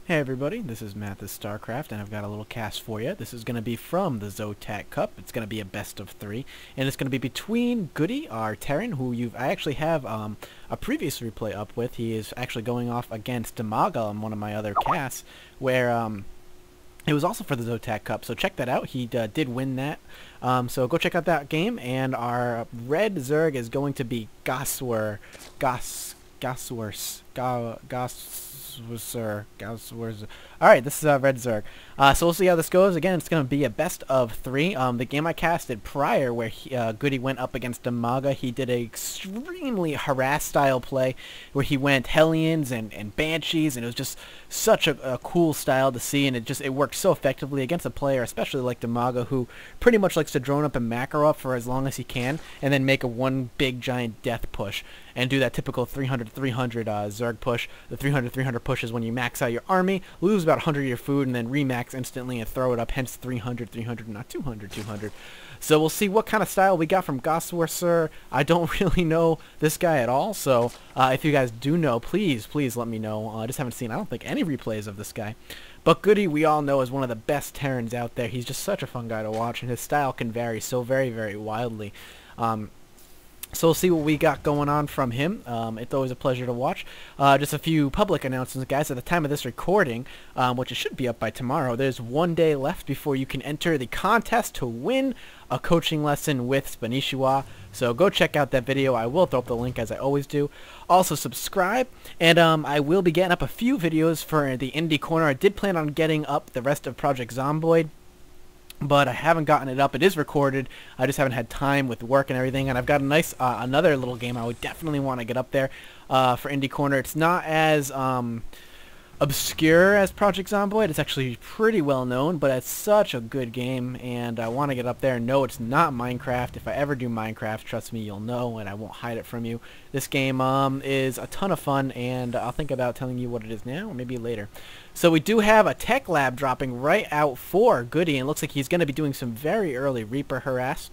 Hey everybody, this is Matt the StarCraft, and I've got a little cast for you. This is going to be from the ZOTAC Cup. It's going to be a best of 3, and it's going to be between GoOdy, our Terran, who I actually have a previous replay up with. He is actually going off against Demaga on one of my other casts, where it was also for the ZOTAC Cup, so check that out. He did win that, so go check out that game. And our red Zerg is going to be Goswser. Alright, this is Red Zerg. So we'll see how this goes. Again, it's going to be a best of 3. The game I casted prior, where GoOdy went up against Demaga, he did an extremely harass style play where he went Hellions and Banshees, and it was just such a cool style to see, and it worked so effectively against a player, especially like Demaga, who pretty much likes to drone up and macro up for as long as he can, and then make a one big giant death push, and do that typical 300-300 Zerg push. The 300-300 push is when you max out your army, lose about 100 of your food, and then remax instantly and throw it up, hence 300-300, not 200-200. So we'll see what kind of style we got from Goswser. I don't really know this guy at all, so if you guys do know, please let me know. I just haven't seen, I don't think, any replays of this guy. But GoOdy, we all know, is one of the best Terrans out there. He's just such a fun guy to watch, and his style can vary so very wildly. So we'll see what we got going on from him. It's always a pleasure to watch. Just a few public announcements, guys. At the time of this recording, which it should be up by tomorrow, there's 1 day left before you can enter the contest to win a coaching lesson with Spanishiwa. So go check out that video. I will throw up the link as I always do. Also subscribe, and I will be getting up a few videos for the Indie Corner. I did plan on getting up the rest of Project Zomboid, but I haven't gotten it up. It is recorded. I just haven't had time with work and everything. And I've got a nice another little game I would definitely want to get up there for Indie Corner. It's not as obscure as Project Zomboid. It's actually pretty well known, but it's such a good game, and I want to get up there. No, it's not Minecraft. If I ever do Minecraft, trust me, you'll know, and I won't hide it from you. This game is a ton of fun, and I'll think about telling you what it is now, or maybe later. So we do have a tech lab dropping right out for GoOdy, and it looks like he's going to be doing some very early Reaper harass,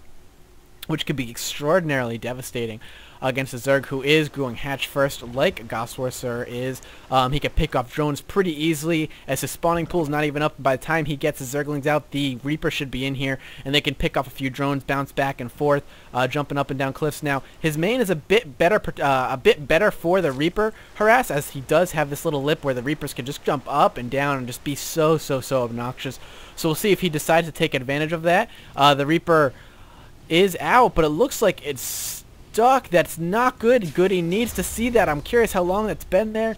which could be extraordinarily devastating against a Zerg who is going hatch first, like Goswser is. He can pick off drones pretty easily, as his spawning pool is not even up. By the time he gets his Zerglings out, the Reaper should be in here, and they can pick off a few drones, bounce back and forth, jumping up and down cliffs. Now, his main is a bit better for the Reaper harass, as he does have this little lip where the Reapers can just jump up and down and just be so obnoxious. So we'll see if he decides to take advantage of that. The Reaper is out, but it looks like it's stuck. That's not good. GoOdy needs to see that. I'm curious how long that's been there.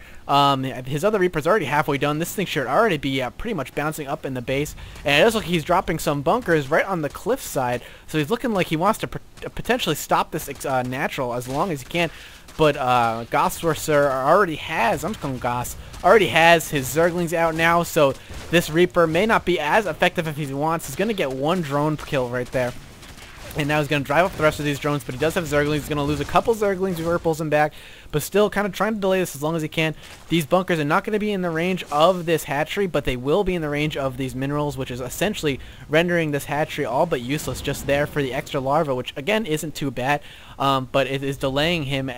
His other Reaper's already halfway done. This thing should already be pretty much bouncing up in the base, and it looks like he's dropping some bunkers right on the cliff side, so he's looking like he wants to potentially stop this natural as long as he can. But Goswser already has, I'm just calling Goss, already has his Zerglings out now, so this Reaper may not be as effective if he wants. He's going to get one drone kill right there. And now he's going to drive up the rest of these drones, but he does have Zerglings. He's going to lose a couple Zerglings before he pulls him back, but still kind of trying to delay this as long as he can. These bunkers are not going to be in the range of this hatchery, but they will be in the range of these minerals, which is essentially rendering this hatchery all but useless, just there for the extra larva, which again isn't too bad, but it is delaying him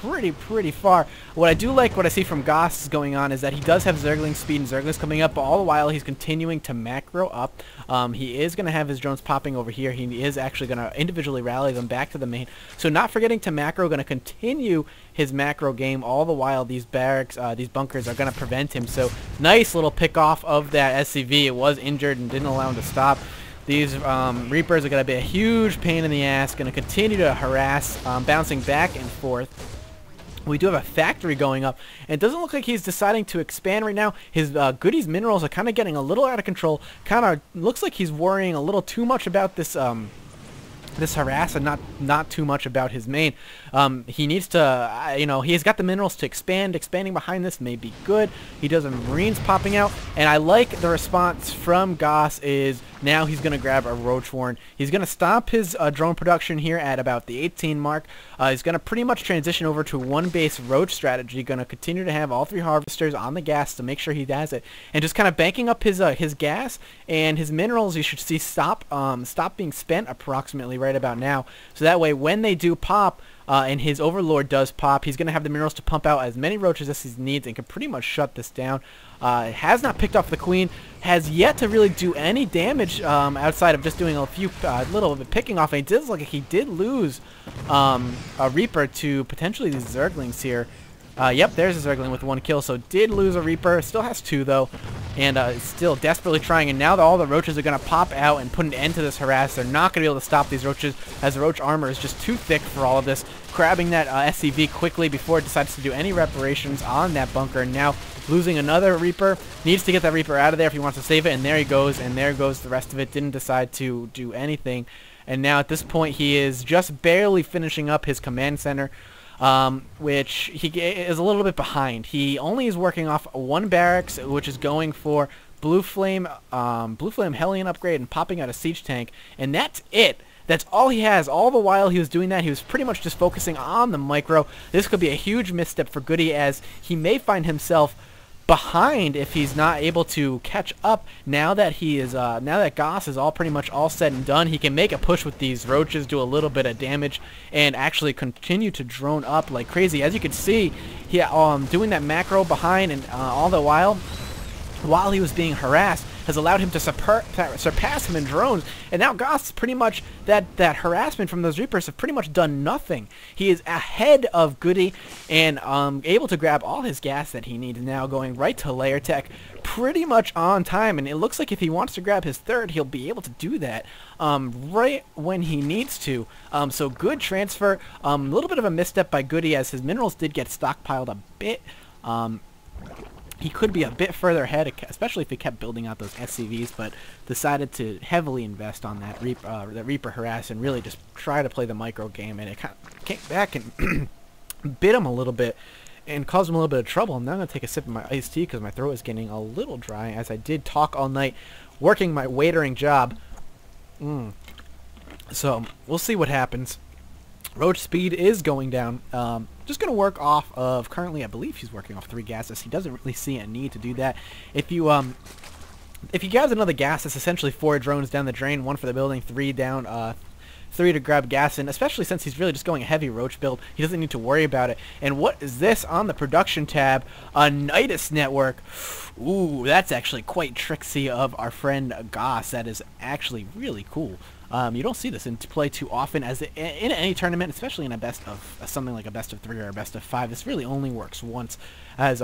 pretty far. What I do like, what I see from Goss going on, is that he does have Zergling speed and Zerglings coming up, but all the while he's continuing to macro up. He is going to have his drones popping over here. He is actually going to individually rally them back to the main. So not forgetting to macro, going to continue his macro game all the while these barracks, these bunkers are going to prevent him. So nice little pick off of that SCV. It was injured and didn't allow him to stop. These Reapers are going to be a huge pain in the ass, going to continue to harass, bouncing back and forth. We do have a factory going up, and it doesn't look like he's deciding to expand right now. His GoOdy's minerals are kind of getting a little out of control. Kind of looks like he's worrying a little too much about this this harass and not too much about his main. He needs to, he's got the minerals to expand. Expanding behind this may be good. He does have Marines popping out, and I like the response from Goss is now he's going to grab a Roach Warren. He's going to stop his drone production here at about the 18 mark. He's going to pretty much transition over to one base Roach strategy. Going to continue to have all 3 harvesters on the gas to make sure he does it, and just kind of banking up his gas and his minerals. You should see stop being spent approximately right about now. So that way, when they do pop, and his Overlord does pop. He's going to have the minerals to pump out as many roaches as he needs and can pretty much shut this down. Has not picked off the Queen, has yet to really do any damage outside of just doing a few little bit picking off. And it does look like he did lose a Reaper to potentially these Zerglings here. Yep, there's a Zergling with 1 kill, so did lose a Reaper. Still has 2, though, and is still desperately trying. And now that all the roaches are going to pop out and put an end to this harass, they're not going to be able to stop these roaches, as the roach armor is just too thick for all of this. Grabbing that SCV quickly before it decides to do any reparations on that bunker. And now losing another Reaper. Needs to get that Reaper out of there if he wants to save it, and there he goes, and there goes the rest of it. Didn't decide to do anything. And now at this point, he is just barely finishing up his command center. Which he is a little bit behind. He only is working off 1 barracks, which is going for Blue Flame Hellion upgrade and popping out a siege tank, and that's it. That's all he has. All the while he was doing that, he was pretty much just focusing on the micro. This could be a huge misstep for GoOdy, as he may find himself behind if he's not able to catch up. Now that he is now that Goss is all pretty much all said and done, he can make a push with these roaches, do a little bit of damage, and actually continue to drone up like crazy. As you can see, he doing that macro behind, and all the while he was being harassed, has allowed him to surpass him in drones. And now Goss, pretty much, that harassment from those Reapers have pretty much done nothing. He is ahead of GoOdy and able to grab all his gas that he needs now, going right to layer tech pretty much on time. And it looks like if he wants to grab his 3rd, he'll be able to do that right when he needs to. So good transfer. A little bit of a misstep by GoOdy, as his minerals did get stockpiled a bit. He could be a bit further ahead, especially if he kept building out those SCVs, but decided to heavily invest on that Reaper harass and really just try to play the micro game, and it kind of came back and bit him a little bit and caused him a little bit of trouble. I'm now going to take a sip of my iced tea because my throat is getting a little dry, as I did talk all night working my waitering job. So we'll see what happens. Roach speed is going down. Just going to work off of, currently I believe he's working off 3 gases. He doesn't really see a need to do that. If you grab another gas, it's essentially 4 drones down the drain, 1 for the building, 3 down, 3 to grab gas in, especially since he's really just going a heavy roach build. He doesn't need to worry about it. And what is this on the production tab? A Nidus network. Ooh, that's actually quite tricksy of our friend Goss. That is actually really cool. You don't see this in play too often, as in any tournament, especially in a best of something like a best of 3 or a best of 5. This really only works once, as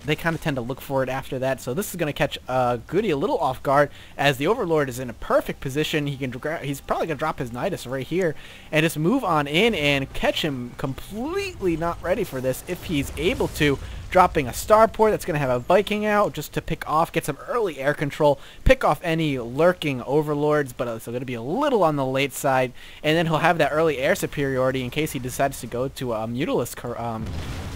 they kind of tend to look for it after that. So this is going to catch GoOdy a little off guard, as the Overlord is in a perfect position. He's probably going to drop his Nidus right here and just move on in and catch him completely not ready for this if he's able to. Dropping a starport that's going to have a Viking out just to pick off, get some early air control, pick off any lurking Overlords, but it's going to be a little on the late side, and then he'll have that early air superiority in case he decides to go to a Mutalisk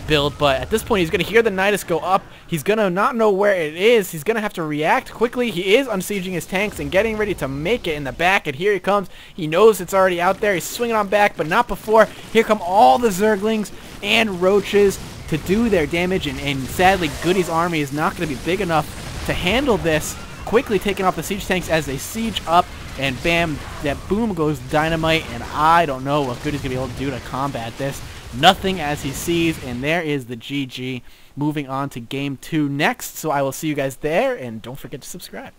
build. But at this point, he's going to hear the Nidus go up. He's going to not know where it is. He's going to have to react quickly. He is unsieging his tanks and getting ready to make it in the back, and here he comes. He knows it's already out there. He's swinging on back, but not before. Here come all the Zerglings and Roaches to do their damage, and sadly GoOdy's army is not going to be big enough to handle this. Quickly taking off the siege tanks as they siege up, and bam, that boom goes dynamite, and I don't know what GoOdy's going to be able to do to combat this. Nothing, as he sees, and there is the GG. Moving on to game 2 next, so I will see you guys there, and don't forget to subscribe.